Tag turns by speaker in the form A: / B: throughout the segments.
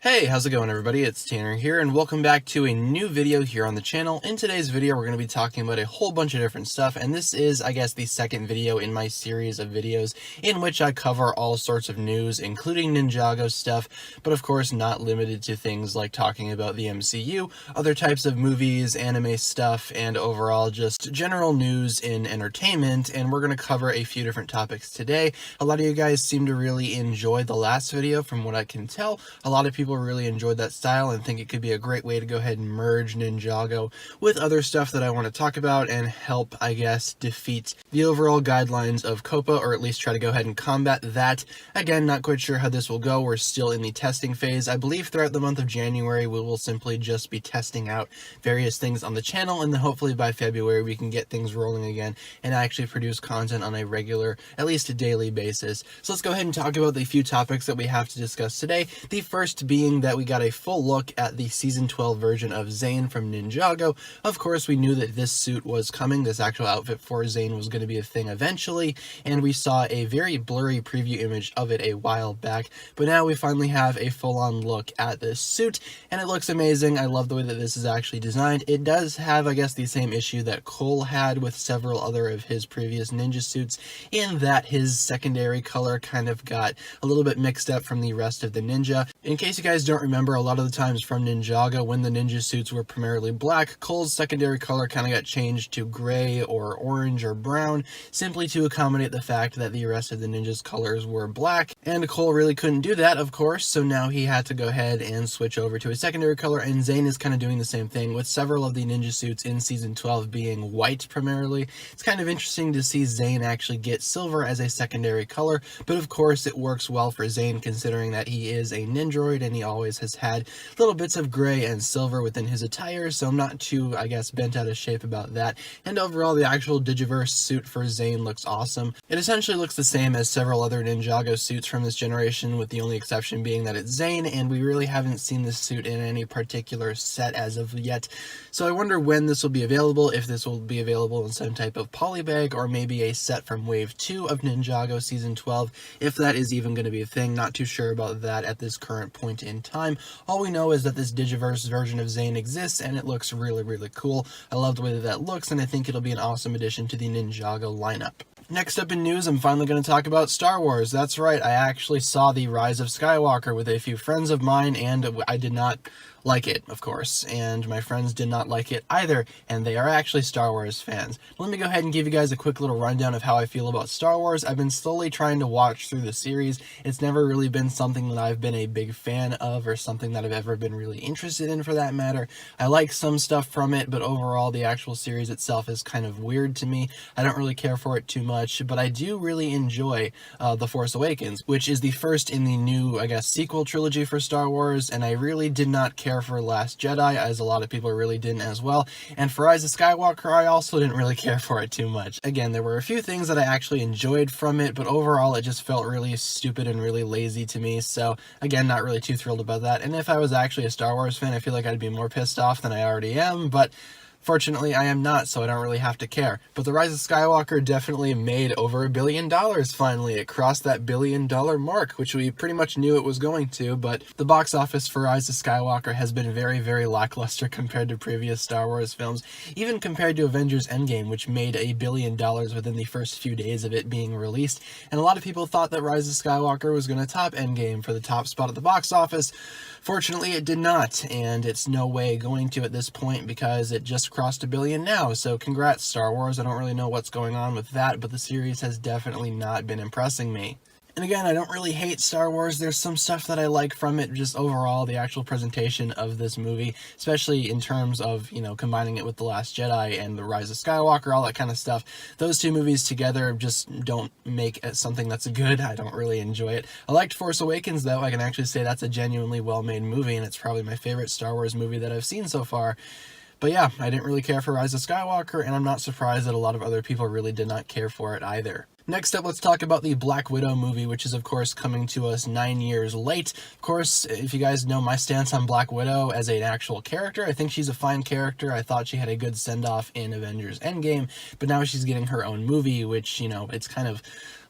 A: Hey, how's it going everybody? It's Tanner here and welcome back to a new video here on the channel. In today's video we're going to be talking about a whole bunch of different stuff, and this is, I guess, the second video in my series of videos in which I cover all sorts of news, including Ninjago stuff, but of course not limited to things like talking about the MCU, other types of movies, anime stuff, and overall just general news in entertainment, and we're going to cover a few different topics today. A lot of you guys seem to really enjoy the last video from what I can tell. A lot of people really enjoyed that style and think it could be a great way to go ahead and merge Ninjago with other stuff that I want to talk about and help, I guess, defeat the overall guidelines of COPPA, or at least try to go ahead and combat that. Again, not quite sure how this will go. We're still in the testing phase. I believe throughout the month of January we will simply just be testing out various things on the channel, and then hopefully by February we can get things rolling again and actually produce content on a regular, at least a daily basis. So let's go ahead and talk about the few topics that we have to discuss today. The first being that we got a full look at the Season 12 version of Zane from Ninjago. Of course, we knew that this suit was coming. This actual outfit for Zane was going to be a thing eventually, and we saw a very blurry preview image of it a while back, but now we finally have a full-on look at this suit, and it looks amazing. I love the way that this is actually designed. It does have, I guess, the same issue that Cole had with several other of his previous ninja suits, in that his secondary color kind of got a little bit mixed up from the rest of the ninja. In case you guys don't remember, a lot of the times from Ninjago, when the ninja suits were primarily black, Cole's secondary color kind of got changed to gray or orange or brown, simply to accommodate the fact that the rest of the ninja's colors were black, and Cole really couldn't do that, of course, so now he had to go ahead and switch over to a secondary color, and Zane is kind of doing the same thing, with several of the ninja suits in Season 12 being white primarily. It's kind of interesting to see Zane actually get silver as a secondary color, but of course it works well for Zane considering that he is a ninjroid and he always has had little bits of gray and silver within his attire, so I'm not too, I guess, bent out of shape about that. And overall, the actual Digiverse suit for Zane looks awesome. It essentially looks the same as several other Ninjago suits from this generation, with the only exception being that it's Zane, and we really haven't seen this suit in any particular set as of yet. So I wonder when this will be available, if this will be available in some type of polybag, or maybe a set from Wave 2 of Ninjago Season 12, if that is even going to be a thing. Not too sure about that at this current point in time. All we know is that this Digiverse version of Zane exists, and it looks really, really cool. I love the way that looks, and I think it'll be an awesome addition to the Ninjago lineup. Next up in news, I'm finally going to talk about Star Wars. That's right, I actually saw The Rise of Skywalker with a few friends of mine, and I did not like it, of course, and my friends did not like it either, and they are actually Star Wars fans. Let me go ahead and give you guys a quick little rundown of how I feel about Star Wars. I've been slowly trying to watch through the series. It's never really been something that I've been a big fan of, or something that I've ever been really interested in, for that matter. I like some stuff from it, but overall the actual series itself is kind of weird to me. I don't really care for it too much, but I do really enjoy The Force Awakens, which is the first in the new, I guess, sequel trilogy for Star Wars, and I really did not care for Last Jedi, as a lot of people really didn't as well, and for Rise of Skywalker I also didn't really care for it too much. Again, there were a few things that I actually enjoyed from it, but overall it just felt really stupid and really lazy to me, so again, not really too thrilled about that. And if I was actually a Star Wars fan, I feel like I'd be more pissed off than I already am, but fortunately, I am not, so I don't really have to care. But The Rise of Skywalker definitely made over $1 billion finally. It crossed that $1 billion mark, which we pretty much knew it was going to, but the box office for Rise of Skywalker has been very, very lackluster compared to previous Star Wars films, even compared to Avengers Endgame, which made $1 billion within the first few days of it being released. And a lot of people thought that Rise of Skywalker was going to top Endgame for the top spot at the box office. Fortunately, it did not, and it's no way going to at this point because it just crossed $1 billion now, so congrats Star Wars. I don't really know what's going on with that, but the series has definitely not been impressing me. And again, I don't really hate Star Wars. There's some stuff that I like from it, just overall, the actual presentation of this movie, especially in terms of, you know, combining it with The Last Jedi and The Rise of Skywalker, all that kind of stuff. Those two movies together just don't make it something that's good. I don't really enjoy it. I liked Force Awakens, though. I can actually say that's a genuinely well-made movie, and it's probably my favorite Star Wars movie that I've seen so far. But yeah, I didn't really care for Rise of Skywalker, and I'm not surprised that a lot of other people really did not care for it either. Next up, let's talk about the Black Widow movie, which is, of course, coming to us 9 years late. Of course, if you guys know my stance on Black Widow as an actual character, I think she's a fine character. I thought she had a good send-off in Avengers Endgame, but now she's getting her own movie, which, you know, it's kind of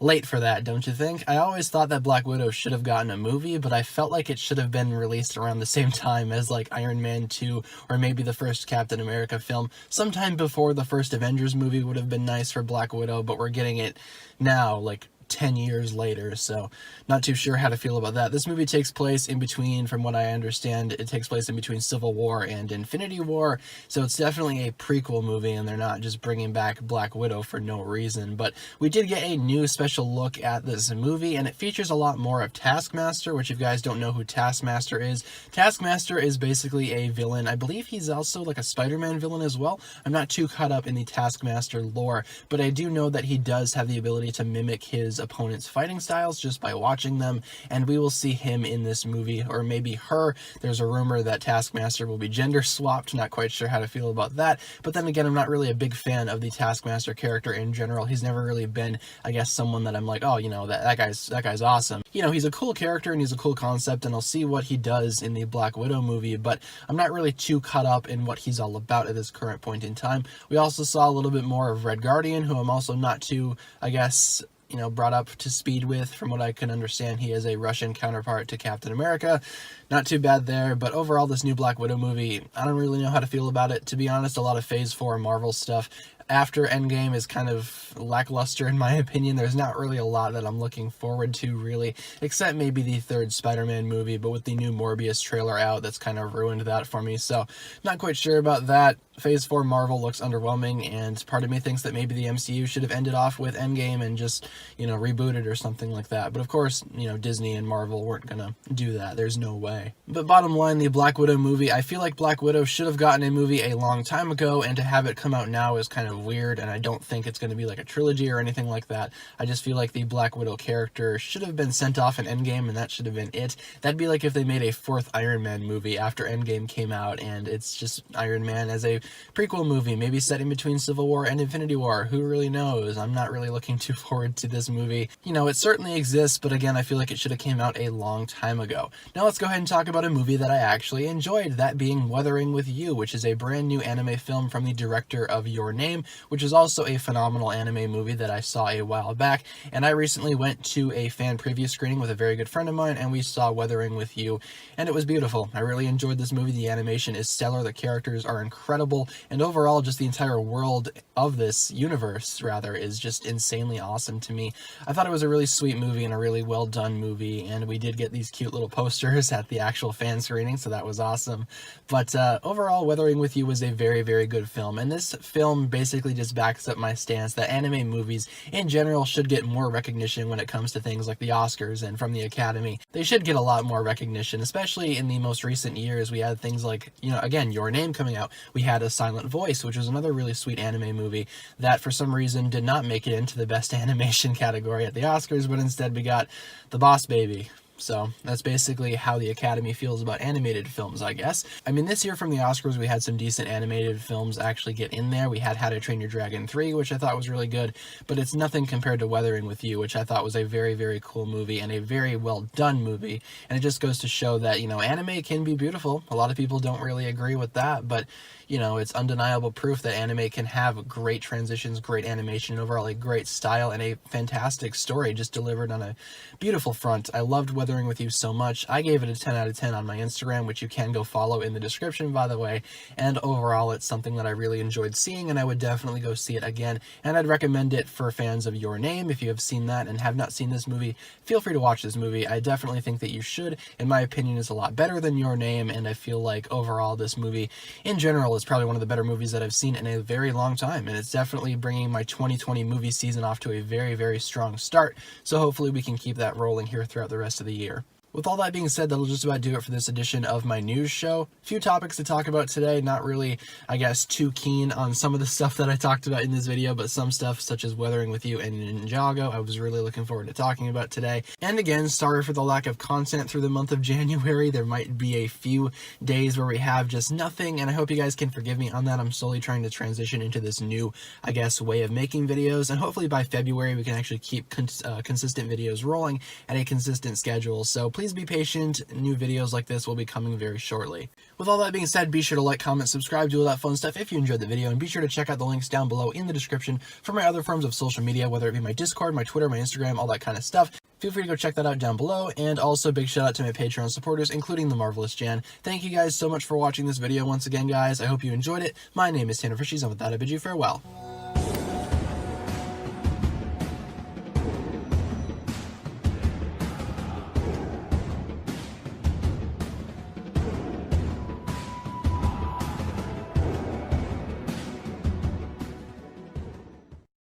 A: late for that, don't you think? I always thought that Black Widow should have gotten a movie, but I felt like it should have been released around the same time as like Iron Man 2 or maybe the first Captain America film. Sometime before the first Avengers movie would have been nice for Black Widow, but we're getting it now, like 10 years later, so not too sure how to feel about that. This movie takes place in between, from what I understand, it takes place in between Civil War and Infinity War, so it's definitely a prequel movie, and they're not just bringing back Black Widow for no reason. But we did get a new special look at this movie, and it features a lot more of Taskmaster, which if you guys don't know who Taskmaster is basically a villain. I believe he's also like a Spider-Man villain as well. I'm not too caught up in the Taskmaster lore, but I do know that he does have the ability to mimic his opponent's fighting styles just by watching them, and we will see him in this movie, or maybe her. There's a rumor that Taskmaster will be gender swapped, not quite sure how to feel about that, but then again, I'm not really a big fan of the Taskmaster character in general. He's never really been, I guess, someone that I'm like, oh, you know, that guy's awesome. You know, he's a cool character and he's a cool concept, and I'll see what he does in the Black Widow movie, but I'm not really too caught up in what he's all about at this current point in time. We also saw a little bit more of Red Guardian, who I'm also not too, I guess, you know, brought up to speed with. From what I can understand, he is a Russian counterpart to Captain America. Not too bad there, but overall, this new Black Widow movie, I don't really know how to feel about it. To be honest, a lot of Phase 4 Marvel stuff after Endgame is kind of lackluster in my opinion. There's not really a lot that I'm looking forward to, really, except maybe the third Spider-Man movie, but with the new Morbius trailer out, that's kind of ruined that for me, so not quite sure about that. Phase 4 Marvel looks underwhelming, and part of me thinks that maybe the MCU should have ended off with Endgame and just, you know, rebooted or something like that. But of course, you know, Disney and Marvel weren't gonna do that. There's no way. But bottom line, the Black Widow movie, I feel like Black Widow should have gotten a movie a long time ago, and to have it come out now is kind of weird, and I don't think it's going to be like a trilogy or anything like that. I just feel like the Black Widow character should have been sent off in Endgame, and that should have been it. That'd be like if they made a fourth Iron Man movie after Endgame came out, and it's just Iron Man as a prequel movie, maybe set in between Civil War and Infinity War. Who really knows? I'm not really looking too forward to this movie. You know, it certainly exists, but again, I feel like it should have came out a long time ago. Now let's go ahead and talk about a movie that I actually enjoyed, that being Weathering with You, which is a brand new anime film from the director of Your Name, which is also a phenomenal anime movie that I saw a while back, and I recently went to a fan preview screening with a very good friend of mine, and we saw Weathering with You, and it was beautiful. I really enjoyed this movie. The animation is stellar, the characters are incredible, and overall, just the entire world of this universe, rather, is just insanely awesome to me. I thought it was a really sweet movie and a really well done movie, and we did get these cute little posters at the actual fan screening, so that was awesome. But overall, Weathering with You was a very, very good film, and this film basically just backs up my stance that anime movies in general should get more recognition when it comes to things like the Oscars and from the Academy. They should get a lot more recognition, especially in the most recent years. We had things like, you know, again, Your Name coming out. We had A Silent Voice, which was another really sweet anime movie that for some reason did not make it into the best animation category at the Oscars, but instead we got The Boss Baby. So that's basically how the Academy feels about animated films, I guess. I mean, this year from the Oscars, we had some decent animated films actually get in there. We had How to Train Your Dragon 3, which I thought was really good, but it's nothing compared to Weathering with You, which I thought was a very, very cool movie and a very well done movie. And it just goes to show that, you know, anime can be beautiful. A lot of people don't really agree with that, but you know, it's undeniable proof that anime can have great transitions, great animation, and overall a great style and a fantastic story just delivered on a beautiful front. I loved Weathering with You so much. I gave it a 10 out of 10 on my Instagram, which you can go follow in the description, by the way. And overall, it's something that I really enjoyed seeing, and I would definitely go see it again. And I'd recommend it for fans of Your Name. If you have seen that and have not seen this movie, feel free to watch this movie. I definitely think that you should. In my opinion, it's a lot better than Your Name, and I feel like overall this movie in general is probably one of the better movies that I've seen in a very long time, and it's definitely bringing my 2020 movie season off to a very, very strong start, so hopefully we can keep that rolling here throughout the rest of the year. With all that being said, that'll just about do it for this edition of my news show. A few topics to talk about today, not really, I guess, too keen on some of the stuff that I talked about in this video, but some stuff such as Weathering with You and Ninjago I was really looking forward to talking about today. And again, sorry for the lack of content through the month of January. There might be a few days where we have just nothing, and I hope you guys can forgive me on that. I'm slowly trying to transition into this new, I guess, way of making videos, and hopefully by February we can actually keep consistent videos rolling at a consistent schedule. So please please be patient. New videos like this will be coming very shortly. With all that being said, be sure to like, comment, subscribe, do all that fun stuff if you enjoyed the video, and be sure to check out the links down below in the description for my other forms of social media, whether it be my Discord, my Twitter, my Instagram, all that kind of stuff. Feel free to go check that out down below, and also big shout out to my Patreon supporters, including the Marvelous Jan. Thank you guys so much for watching this video once again, guys. I hope you enjoyed it. My name is TannerFishies, and with that, I bid you farewell.